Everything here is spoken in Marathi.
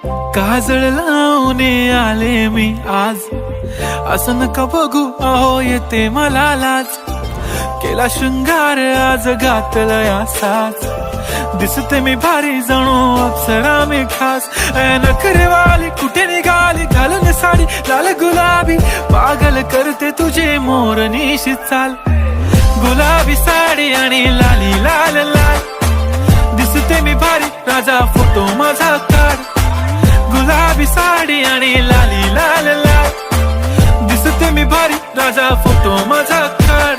काजळ लावून आले मी आज, असं नका बघू अहो येते मला लाज. केला शृंगार आज घातलाय असाच, दिसते मी भारी जणू अप्सरा मी खास. नखरेवाली कुठे निघाली घालून साडी लाल गुलाबी, पागल करते तुझे मोरनीशी चाल. गुलाबी साडी आणि लाली लाल लाल, दिसते मी भारी राजा फोटो माझा काढ. गुलाबी साडी आणि लाली लाल लाल, दिसते मी भारी राजा फोटो माझा काढ.